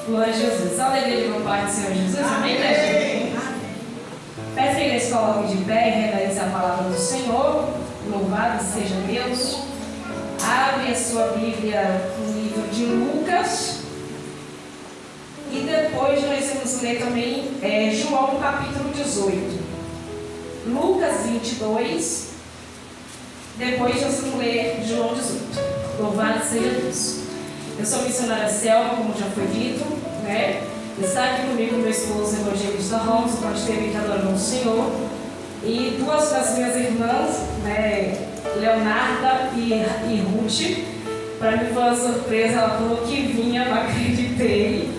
Glória a Jesus. A alegria de pai do Senhor Jesus. Amém, igreja? Peço que a igreja coloque de pé e realize a palavra do Senhor. Louvado seja Deus. Abre a sua Bíblia no livro de Lucas. E depois nós vamos ler também João capítulo 18. Lucas 22. Depois nós vamos ler João 18. Louvado seja Deus. Eu sou missionária Selma, como já foi dito, né? Está aqui comigo meu esposo evangelista Ramos, pode ter que adorando o Senhor. E duas das minhas irmãs, né? Leonarda e Ruth. Para mim foi uma surpresa, ela falou que vinha, não acreditei.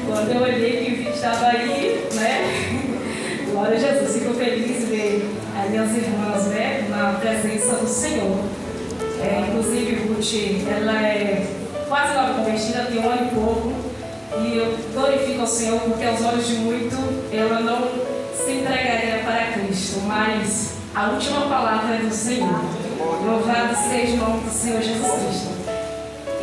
Quando eu olhei que o vídeo estava aí, né? Glória a Jesus, fico feliz de ver as minhas irmãs, né? Na presença do Senhor. Inclusive, Ruth, ela é quase nova convertida, tem 1 ano e pouco. E eu glorifico ao Senhor porque aos olhos de muito ela não se entregaria para Cristo. Mas a última palavra é do Senhor. Louvado seja o nome do Senhor Jesus Cristo.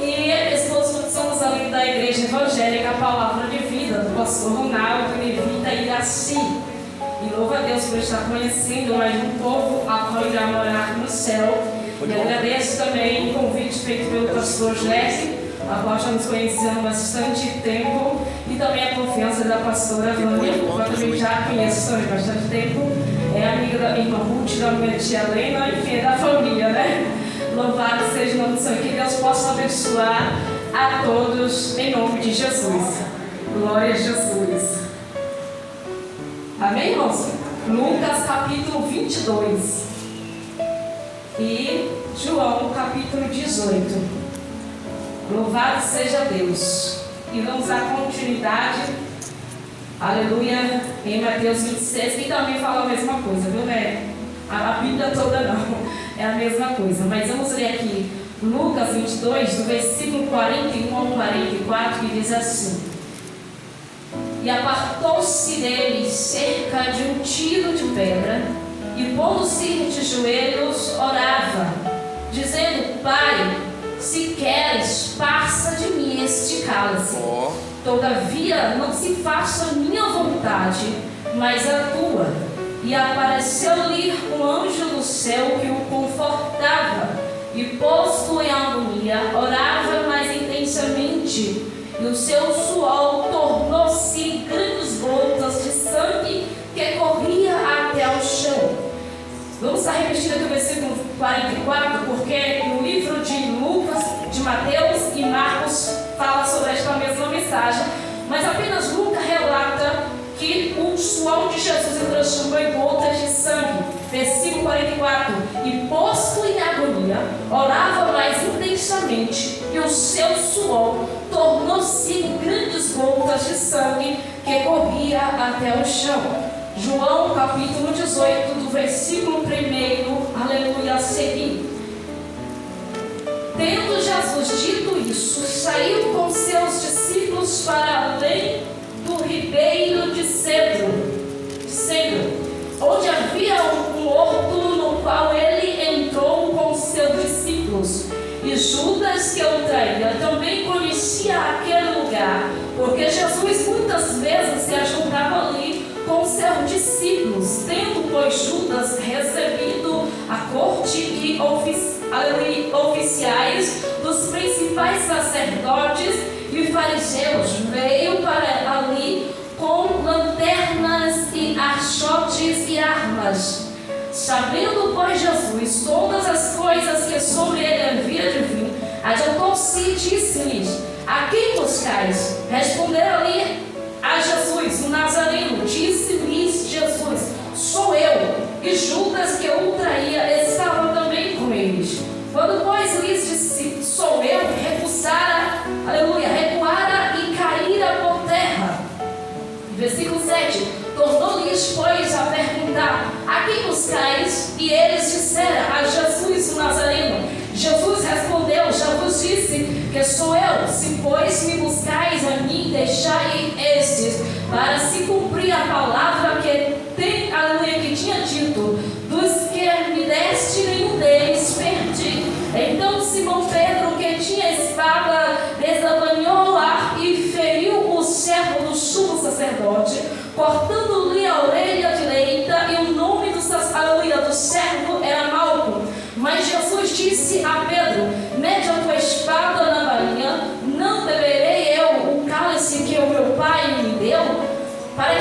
E esposos somos ali da Igreja Evangélica, a Palavra de Vida, do pastor Ronaldo, Levita e Iraci. E louva a Deus por estar conhecendo mais um povo a qual irá morar no céu. E agradeço também o convite feito pelo pastor Jesse, a qual já nos conhecemos há bastante tempo, e também a confiança da pastora Vânia, que eu também já conheço há bastante tempo, é amiga da minha irmã Ruth, da minha tia Helena, enfim, é da família, né? Louvado seja o nome do Senhor, que Deus possa abençoar a todos em nome de Jesus. Glória a Jesus. Amém, irmãos? Lucas capítulo 22 e João capítulo 18. Louvado seja Deus. E vamos dar continuidade, aleluia, em Mateus 26, que também fala a mesma coisa, viu, né? A Bíblia toda não, é a mesma coisa. Mas vamos ler aqui Lucas 22, do versículo 41 ao 44, que diz assim: E apartou-se dele cerca de 1 tiro de pedra, e pondo-se de joelhos, orava, dizendo: Pai, se queres, passa de mim este cálice. Todavia, não se faça a minha vontade, mas a tua. E apareceu-lhe um anjo do céu que o confortava, e posto em agonia, orava mais intensamente, e o seu suor tornou-se grandes gotas de sangue que corria até o chão. Vamos estar repetindo aqui o versículo 44, porque no livro de Lucas, de Mateus e Marcos fala sobre esta mesma mensagem, mas apenas Lucas relata que o suor de Jesus se transformou em gotas de sangue. Versículo 44: E posto em agonia, orava mais intensamente, e o seu suor tornou-se em grandes gotas de sangue que corria até o chão. João capítulo 18, do versículo 1, aleluia, a seguir. Tendo Jesus dito isso, saiu com seus discípulos para além do ribeiro de Cedro, onde havia um horto, no qual ele entrou com seus discípulos. E Judas, que o traía, também conhecia aquele lugar, porque Jesus muitas vezes se ajuntava ali com seus discípulos, tendo, pois, Judas recebido a corte e oficiais dos principais sacerdotes e fariseus, veio para ali com lanternas e achotes e armas. Sabendo, pois, Jesus todas as coisas que sobre ele havia de vir, adiantou-se e disse-lhes: A quem buscais? Responderam-lhe a Jesus, o Nazareno. Disse-lhes Jesus: Sou eu. E Judas, que o traía, estava também com eles. Quando, pois, lhes disse: Sou eu, recuara e caíra por terra. Versículo 7: Tornou-lhes, pois, a perguntar: A quem buscais? E eles disseram: A Jesus, o Nazareno. Jesus respondeu: Já vos disse que sou eu. Se, pois, me buscais a mim, deixai estes, para se cumprir a palavra que tinha dito: Dos que me deste, nenhum deles perdi. Então Simão Pedro, que tinha espada, desabanhou o ar e feriu os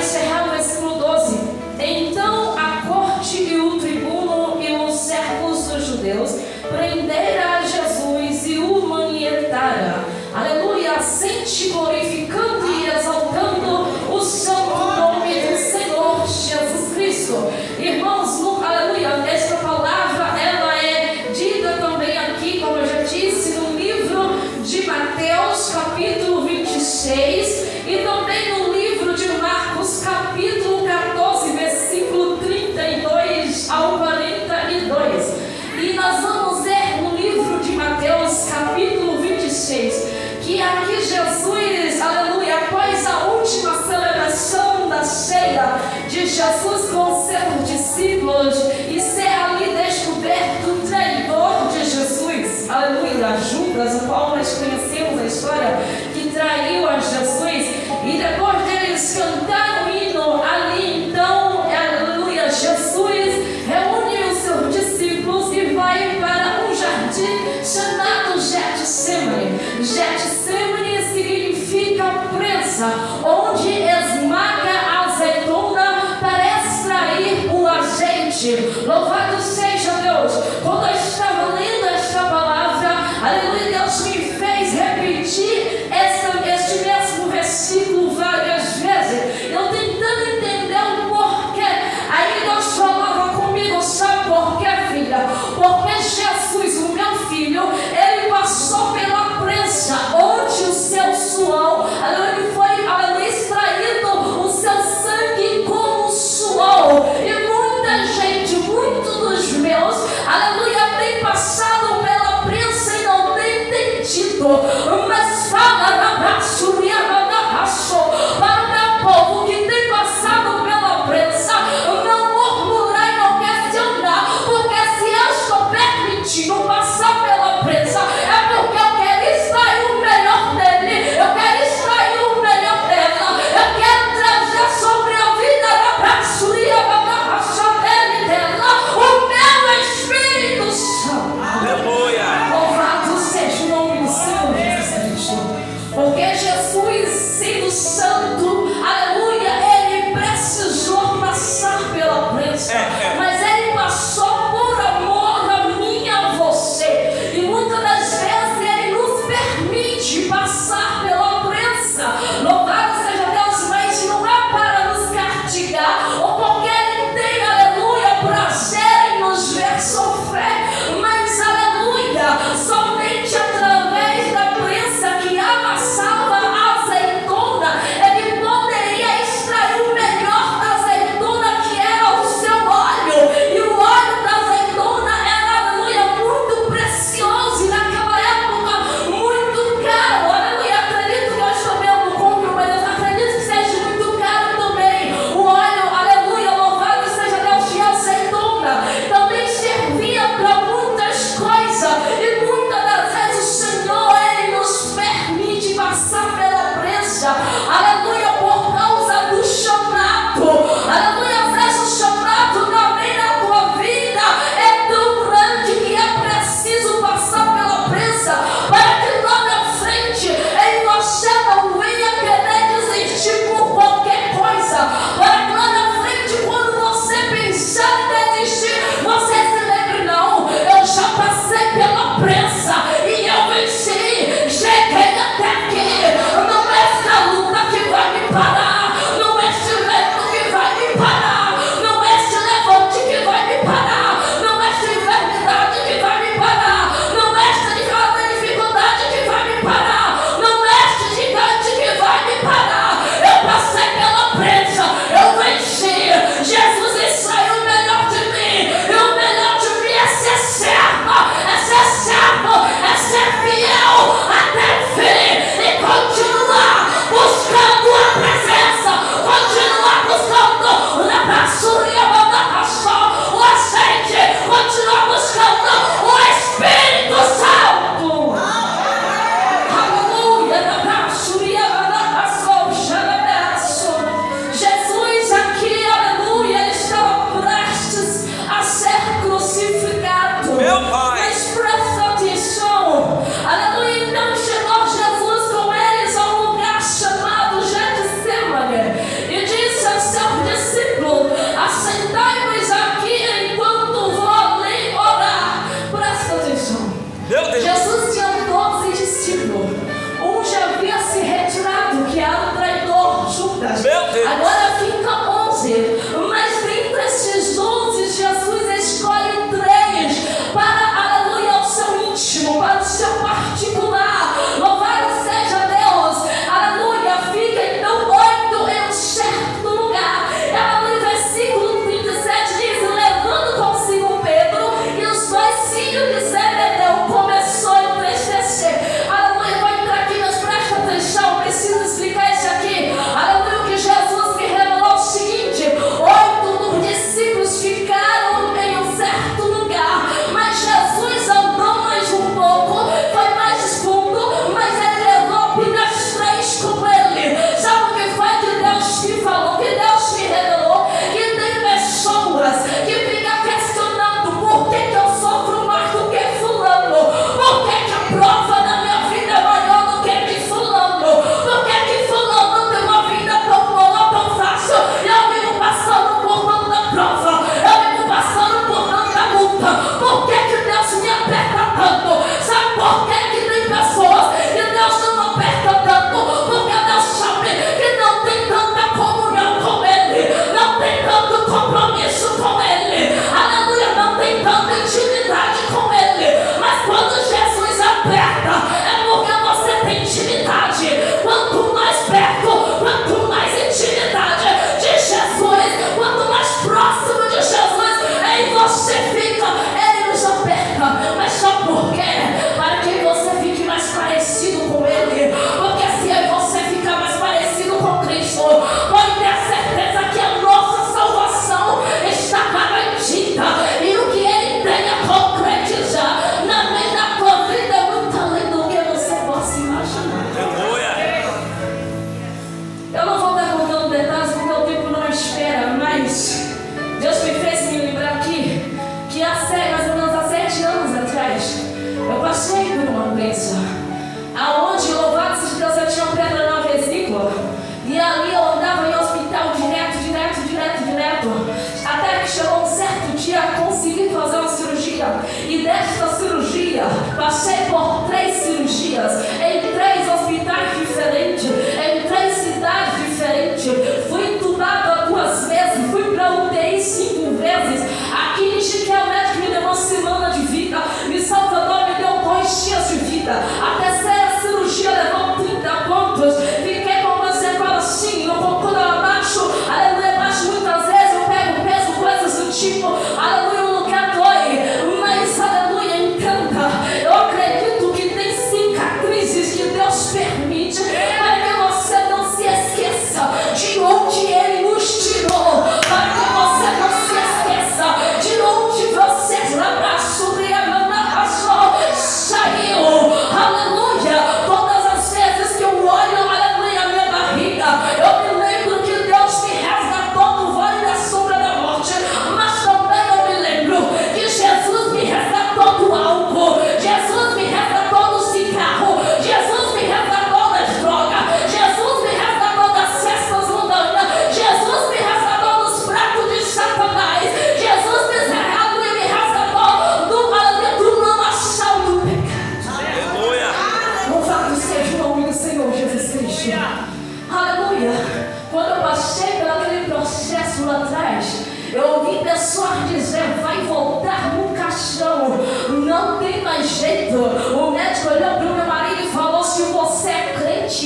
encerrar o versículo 12. Então a corte e o tribuno e os servos dos judeus prenderam a Jesus e o manietaram. Aleluia, sente glorificando e exaltando o santo nome do Senhor Jesus Cristo. Irmãos, aleluia, esta palavra ela é dita também aqui, como eu já disse, no livro de Mateus, capítulo 26, e também no livro de Marcos, capítulo 14, versículo 32 ao 42. E nós vamos ver no livro de Mateus, capítulo 26, que aqui Jesus, aleluia, após a última celebração da ceia de Jesus com seus discípulos e ser ali descoberto o traidor de Jesus, aleluia, Judas, o qual nós conhecemos a história, que traiu a Jesus, e depois deles cantar o hino ali, então, aleluia, Jesus reúne os seus discípulos e vai para um jardim chamado Getsemane. Getsemane significa prensa, onde esmaga a azeitona para extrair o azeite. Louvado seja Deus! Quando eu estava lendo esta palavra, aleluia, Deus me fez repetir este mesmo versículo várias vezes, eu tentando entender o porquê. Aí Deus falava comigo, sabe por quê, filha? Porque Jesus, o meu filho, ele passou pela prensa, onde o seu suor, ele foi extraído o seu sangue como suor. E muita gente, muitos dos meus, aleluia, tem passado pela prensa e não tem entendido. Mas fala na braçuria, para o meu povo que tem passado pela prensa, não murmurar e não questionar, porque se eu estou permitindo passar pela prensa, é porque eu quero extrair o melhor dele, eu quero extrair o melhor dela, eu quero trazer sobre a vida da braçuria, da raça dele e dela, o meu Espírito Santo. Aleluia! Louvado seja o nome do Senhor Jesus Cristo. Porque Jesus, sendo santo, aleluia, ele precisou passar pela prensa, mas ele passou por amor a mim e a você. E muitas das vezes ele nos permite passar pela prensa. Louvado seja Deus, mas não é para nos castigar, ou porque ele tem, aleluia, prazer em nos ver sofrer, mas aleluia, somente através da prensa que amassava a azeitona, ele poderia extrair o melhor da azeitona, que era o seu óleo.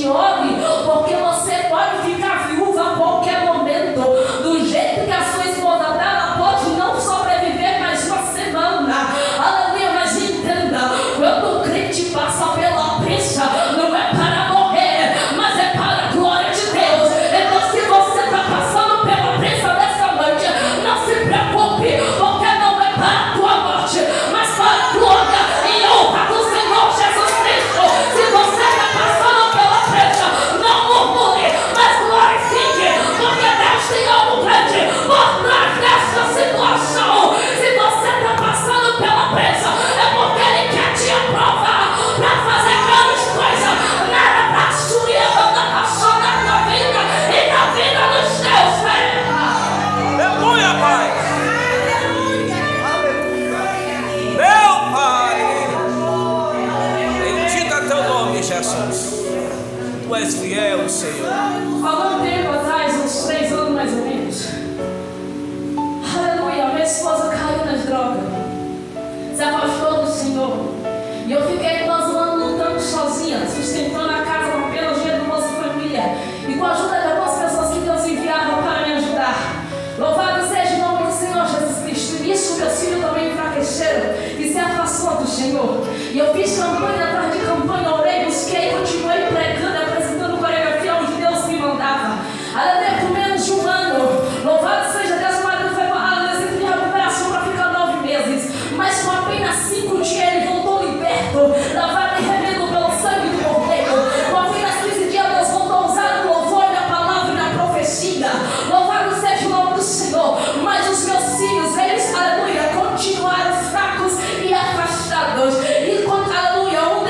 te olhe, porque você pode ficar viúva a qualquer momento. Do jeito que a sua esposa está, ela pode não sobreviver mais uma semana. Aleluia, mas entenda, quando o crente passa pela brecha, não é para morrer, mas é para a glória de Deus. Então, se você está passando pela brecha dessa noite, não se preocupe, porque não é para a tua morte, mas para a glória e honra do Senhor Jesus Cristo. Se você está passando pela brecha, não murmure, mas glorifique, porque Deus tem algo grande por trás dessa situação. Se você está passando pela brecha, é porque Ele quer te aprovar para fazer grandes coisas. Nada para destruir a banda passou na tua vida e na vida dos teus filhos. Aleluia, Pai. Meu Pai, bendito é teu nome, Jesus. Tu és fiel, Senhor. Há um tempo atrás, uns 3 anos mais ou menos, aleluia, minha esposa caiu nas drogas, se afastou do Senhor, e eu fiquei quase um ano lutando sozinha, sustentando a casa com apenas dinheiro do Bolsa Família, e com a ajuda de algumas pessoas que Deus enviava para me ajudar. Louvado seja o nome do Senhor Jesus Cristo. E nisso meus filhos também enfraqueceram e se afastou do Senhor. E eu fiz campanha atrás de campanha, orei, busquei, continuei pregando, apresentando coreografia onde Deus me mandava. Aleluia, por menos de um ano. Louvado seja Deus, o marido foi para a recuperação para ficar 9 meses. Mas com apenas 5 dias ele voltou liberto, lavado e remido pelo sangue do Cordeiro. Com apenas 15 dias Deus voltou a usar o louvor na palavra e na profecia. Louvado seja o nome do Senhor. Mas os meus filhos, eles, aleluia, continuaram fracos e afastados. E quando, aleluia, um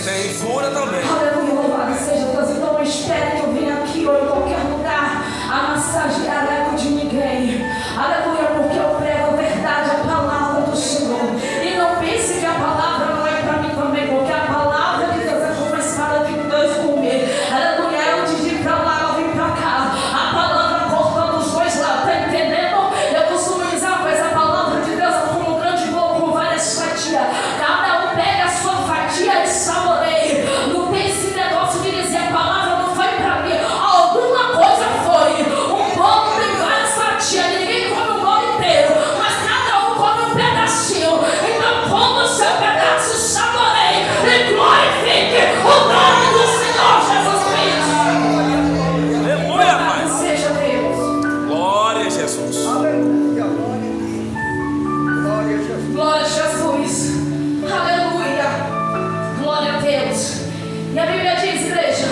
Tem fura também. Aleluia, louvado seja Deus. Então não espere que eu venha aqui ou em qualquer lugar a massagear o ego de ninguém. Aleluia, porque eu prego a verdade, a palavra do Senhor. E não pense que a palavra não é para mim também, porque a palavra de Deus é como uma espada de dois gumes. Aleluia, antes de ir para lá, eu vim para cá. A palavra corta dos dois lados, tá entendendo? Eu costumo dizer uma coisa, a palavra de Deus é como um grande bolo com várias fatias. Cada um pega a sua fatia e saboreia. Não tem esse negócio de dizer a palavra não foi para mim. Alguma coisa foi. Um bolo tem várias fatias, ninguém come o bolo inteiro, mas cada um come um pedacinho. Então coma o seu pedaço, saboreie e glorifique o nome do Senhor Jesus Cristo. Aleluia, Pai. Seja Deus. Glória a Jesus. Aleluia, glória a Jesus. Glória a Jesus. Aleluia. Glória a Deus. E a Bíblia diz, igreja,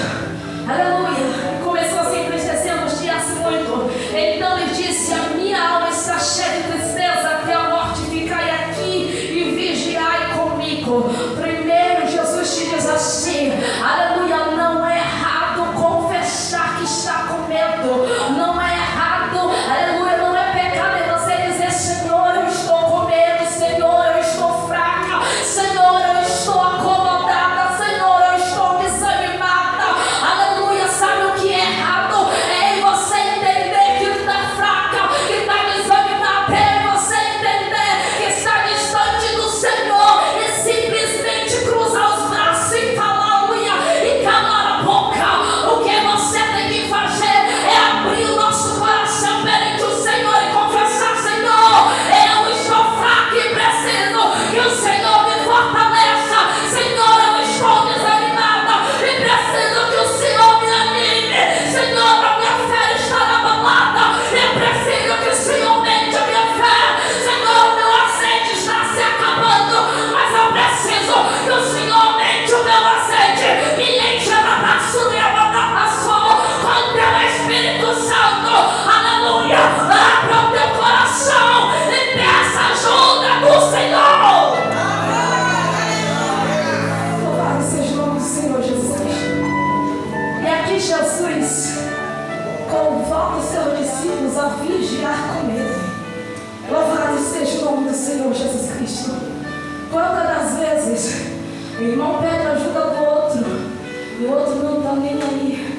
aleluia, começou a se entristecer nos dias muito. Então ele disse: a minha alma está cheia de tristeza até a morte. Ficai aqui e vigiai comigo. Primeiro Jesus te diz assim, aleluia, não é errado confessar que está com medo. Não é errado, aleluia, não é pecado em você dizer: Senhor, eu estou com medo, Senhor, eu estou fraca, Senhor, eu estou acomodada, Senhor, eu estou desanimada. Aleluia, sabe o que é errado? É você entender que está fraca, que está desanimada, é você entender que está distante do Senhor e simplesmente cruzar os braços e falar aleluia e calar a boca. O que você tem que fazer é abrir o nosso coração perante o Senhor e confessar: Senhor, eu estou fraco e preciso que o Senhor me fortaleça. Senhor, eu estou desanimada e preciso que o Senhor me anime. Senhor, a minha fé está abalada e preciso que o Senhor aumente a minha fé. Senhor, meu azeite está se acabando, mas eu preciso que o Senhor aumente o meu azeite. Me encha da basura, com teu Espírito Santo. Aleluia, abra o teu coração e peça ajuda do Senhor. Louvado seja o nome do Senhor Jesus Cristo. E aqui Jesus convoca os seus discípulos a vigiar com ele. Louvado seja o nome do Senhor Jesus Cristo. Quantas das vezes o irmão pede ajuda do outro e o outro não está nem aí.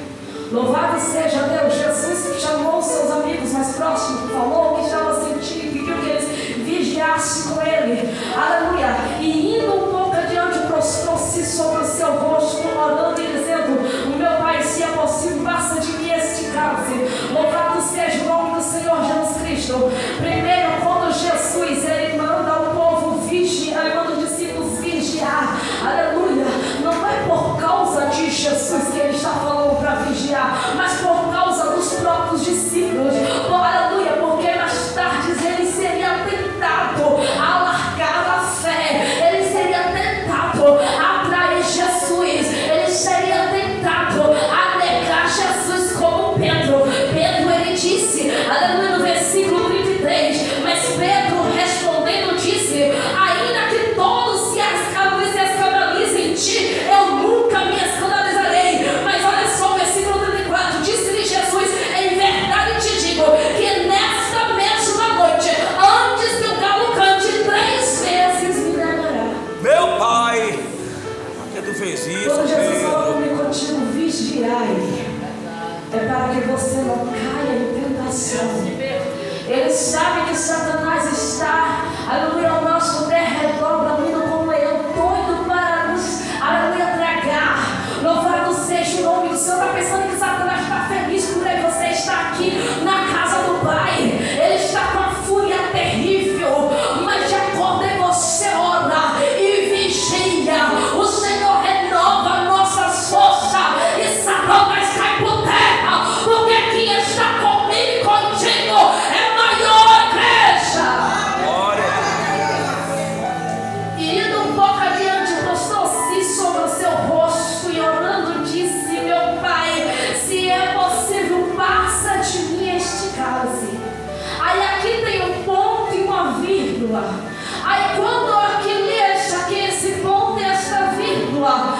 Louvado seja Deus. Jesus chamou os seus amigos mais próximos, falou que estava sentindo, pediu que eles vigiassem com ele. Aleluia. E indo um pouco adiante, prostrou-se sobre o seu rosto, orando e dizendo: o meu Pai, se é possível, passa de mim este cálice. Louvado seja o nome do Senhor Jesus Cristo. Primeiro, quando Jesus ele manda o povo vigiar, ele manda os discípulos vigiar. Aleluia. Não é por causa de Jesus que ele está falando para vigiar, mas por causa dos próprios discípulos. Aleluia, porque mais tarde ele seria tentado a largar a fé, ele seria tentado a trair Jesus, ele seria tentado a negar Jesus, como Pedro. Pedro ele disse, aleluia, no versículo 33, mas Pedro respondendo disse: ainda que todos se escandalizem em ti, eu nunca me escandalizarei. Mas olha só o versículo 34, disse-lhe Jesus: em verdade te digo que nesta mesma noite, antes que o galo cante, 3 vezes me negará. Meu Pai, por que tu fez isso, Quando Jesus Pedro? falou comigo contigo, vigiai, é para que você não caia em tentação. Ele sabe que Satanás está, aleluia, ao nosso derredor, bramando como leão, doido para nos, aleluia, tragar. Louvado seja o nome do Senhor. Está pensando que Satanás está feliz por ele? Você está aqui na casa do Pai, ele está com uma fúria terrível, mas de acordo em você ora e vigia. O Senhor renova nossas forças e Satanás cai por terra, porque quem está comigo e contigo é maior, igreja. Glória. E indo um pouco adiante, postou-se sobre o seu rosto e orando disse: meu Pai, se é possível, passa de mim este cálice. Aí aqui tem um ponto e uma vírgula. Aí quando eu aqui li esse ponto e esta vírgula,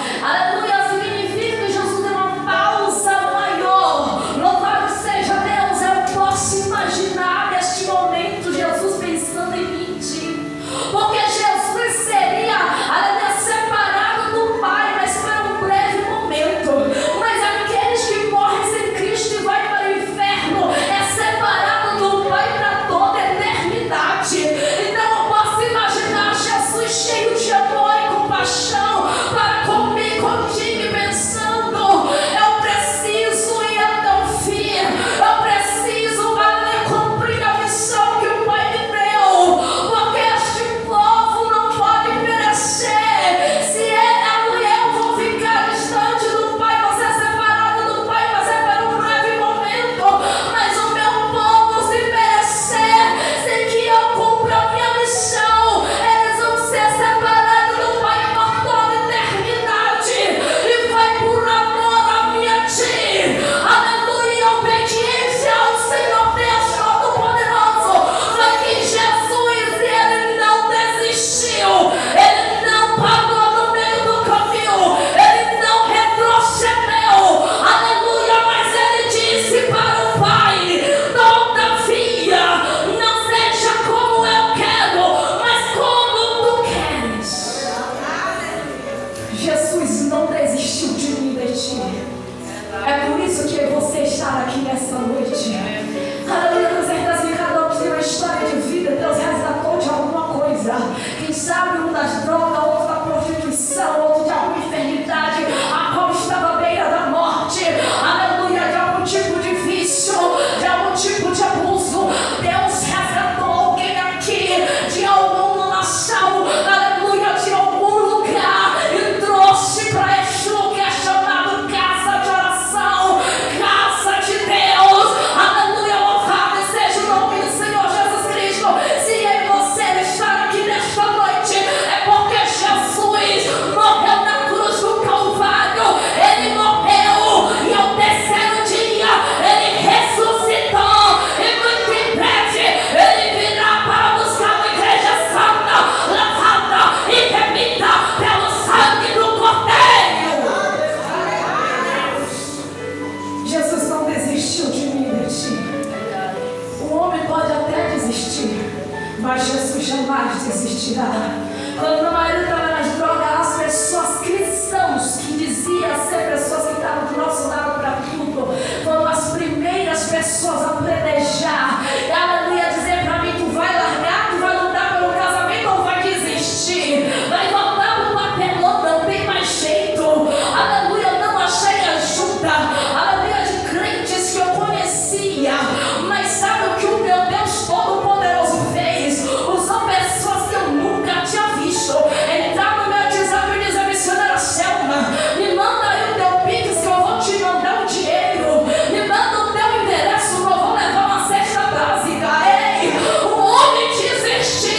Mas Jesus jamais desistirá. Quando meu marido estava nas drogas, as pessoas cristãos que diziam ser pessoas que estavam do nosso lado para tudo, foram as primeiras pessoas a pledejar. Aleluia, dizer para mim: tu vai largar, tu vai lutar pelo casamento ou vai desistir? Vai voltar pro papelão, não tem mais jeito. Aleluia, eu não achei ajuda. Aleluia, de crentes que eu conhecia. Mas sabe o que o meu Deus Todo-Poderoso fez? Usou pessoas que eu nunca tinha visto. Ele tá no meu WhatsApp e diz: a missionária Selma, me manda aí o teu Pix que eu vou te mandar o dinheiro. Me manda o teu endereço que eu vou levar uma cesta básica. Ei, o homem desistiu.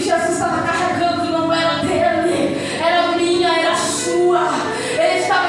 Jesus estava carregando não era dele, era minha, era sua. Ele estava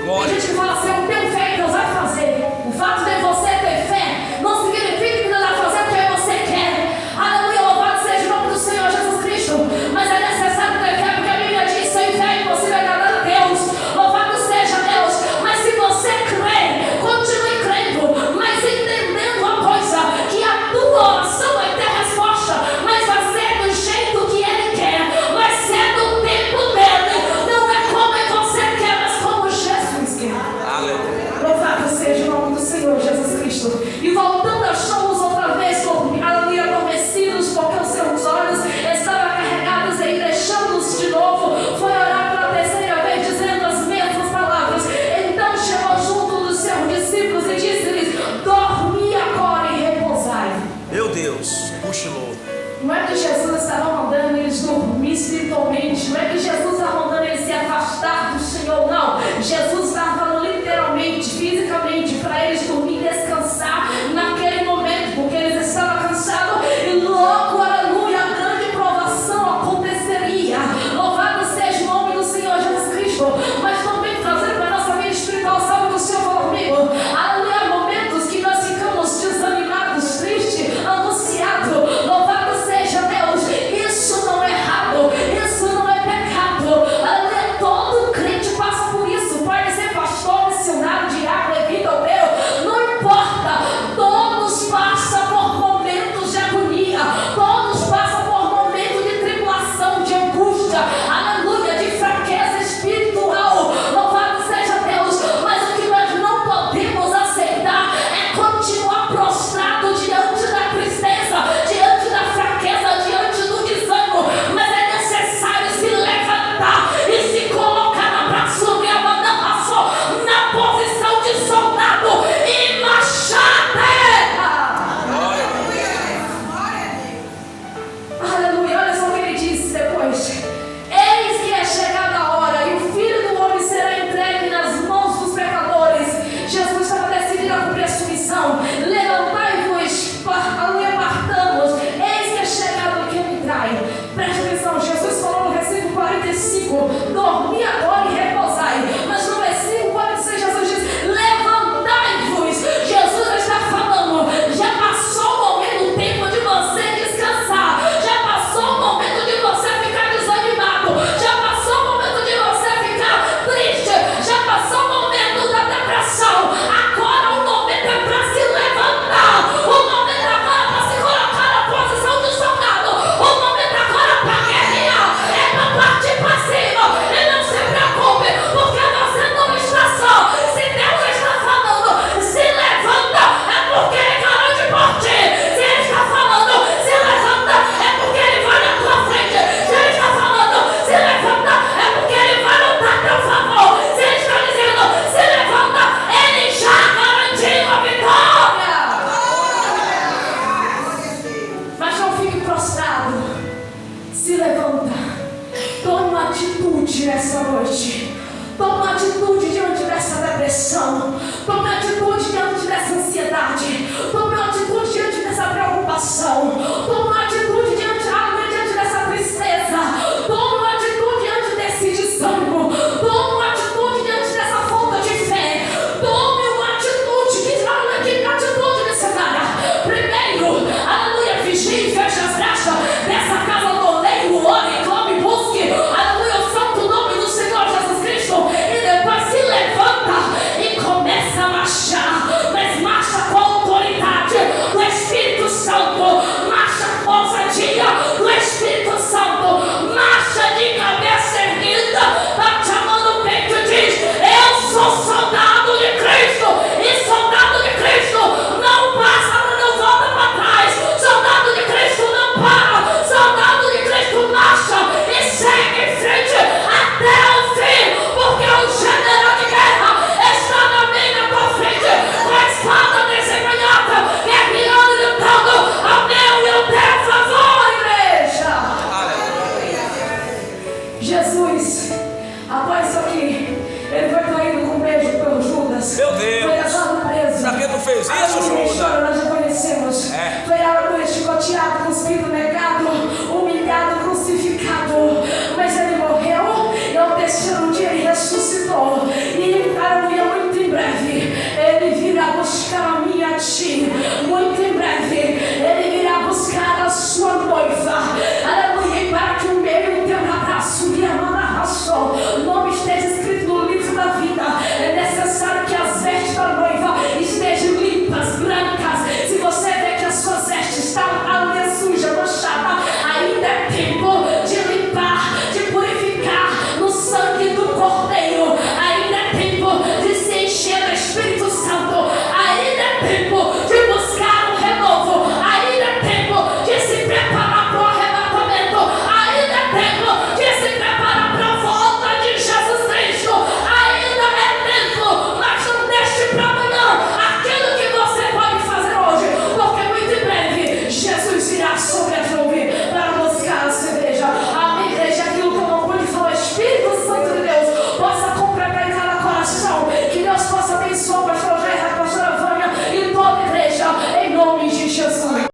Tem gente que fala assim, eu tenho fé que Deus vai fazer. O fato de você ter fé não significa que Deus vai fazer porque você quer. Aleluia, louvado seja o nome do Senhor Jesus Cristo. Mas é necessário ter fé porque a Bíblia diz, sem fé é impossível agradar a Deus. Louvado seja Deus. Mas se você crê, continue crendo, mas entendendo uma coisa, que a tua oração vai ter resposta, mas vai ser do jeito que Ele quer, vai ser do tempo dele, não é como você quer, mas como Jesus quer. Louvado seja o nome do Senhor Jesus Cristo. E voltando a shows outra vez, aleluia, adormecidos, porque os seus olhos estavam carregados e deixando-os de novo, foi orar pela terceira vez, dizendo as mesmas palavras. Então chegou junto dos seus discípulos e disse-lhes, dormi agora e repousai. Meu Deus, cochilou. Não é que Jesus estava mandando eles dormir espiritualmente, não é que Jesus estava mandando eles se afastar do Senhor, não. Jesus estava falando literalmente, fisicamente, para eles dormir e descansar naquele momento, porque eles estavam cansados e logo, aleluia, a grande provação aconteceria. Louvado seja o nome do Senhor Jesus Cristo. Mas também trazendo para a nossa vida espiritual, sabe o que o Senhor falou comigo? Aleluia, momentos que nós ficamos desanimados, tristes, angustiados. Louvado seja Deus. Isso não é errado, isso não é pecado. Aleluia, todo crente passa por isso. Pode ser pastor, missionário, diácono, levita, obreiro, não importa. Todos passam por momentos de agonia, todos passam por momentos de tribulação, de angústia, aleluia, de fraqueza espiritual. Louvado seja Deus. Mas o que nós não podemos aceitar é continuar prostrado diante da tristeza, diante da fraqueza, diante do desânimo. Mas é necessário se levantar e se colocar na braçonela, na posição de soldado e marchar até. Aleluia, olha só o que ele disse depois. Eis que é chegada a hora e o Filho do Homem será entregue nas mãos dos pecadores. Jesus estava decidido a cumprir a sua missão. Levantai-vos, aleluia, partamos. Eis que é chegado o que me trai. Preste atenção, Jesus falou no versículo 45, dormi agora e repousai. Mas no versículo 46 Jesus diz, levantai-vos. Jesus está falando, já passou o momento, o tempo de você descansar. Já passou o momento de você ficar desanimado. Já passou o momento de você ficar triste. Já passou o momento da depressão. Agora o momento é para se levantar. O momento agora é para se colocar na posição de soldado. O momento agora é para guerrear. É para partir para cima. E não se preocupe, porque você não está só. Se Deus está falando, se levanta, é porque Ele garante por ti. Se Ele está falando, se levanta, é porque Ele vai na tua frente. Se Ele está falando, se levanta, é porque Ele vai lutar a teu favor. Se Ele está dizendo, se levanta, Ele já garantiu a vitória. Mas não fique prostrado. Se levanta. Toma uma atitude nessa noite. Toma uma atitude diante dessa depressão. Toma uma atitude diante dessa ansiedade. Toma uma atitude diante dessa preocupação. Toma uma atitude diante dessa tristeza. Toma uma atitude diante desse desânimo. Toma uma atitude diante dessa falta de fé. Tome uma atitude. Que atitude necessária? Primeiro, aleluia, vigie e feche as brechas dessa casa do leio, ore, clame, busque, aleluia, o santo nome do Senhor Jesus Cristo. E depois se levanta e começa a marchar. Mas marcha com autoridade do Espírito Santo. Marcha com ousadia do Espírito Santo. Marcha de cabeça erguida, chamando o peito e diz, eu sou soldado de Cristo. E soldado de Cristo não passa, não volta para trás. Soldado de Cristo não para. Soldado de Cristo marcha e segue em frente até o fim. Porque o general de guerra está na minha tua frente, com a espada desembanhada, guerreando e lutando ao meu e ao teu favor, igreja. Jesus, após isso aqui, ele foi traído com um beijo pelo Judas. Meu Deus. Foi levado preso. Sabia que tu fez isso, Aleluia, Judas? chorando,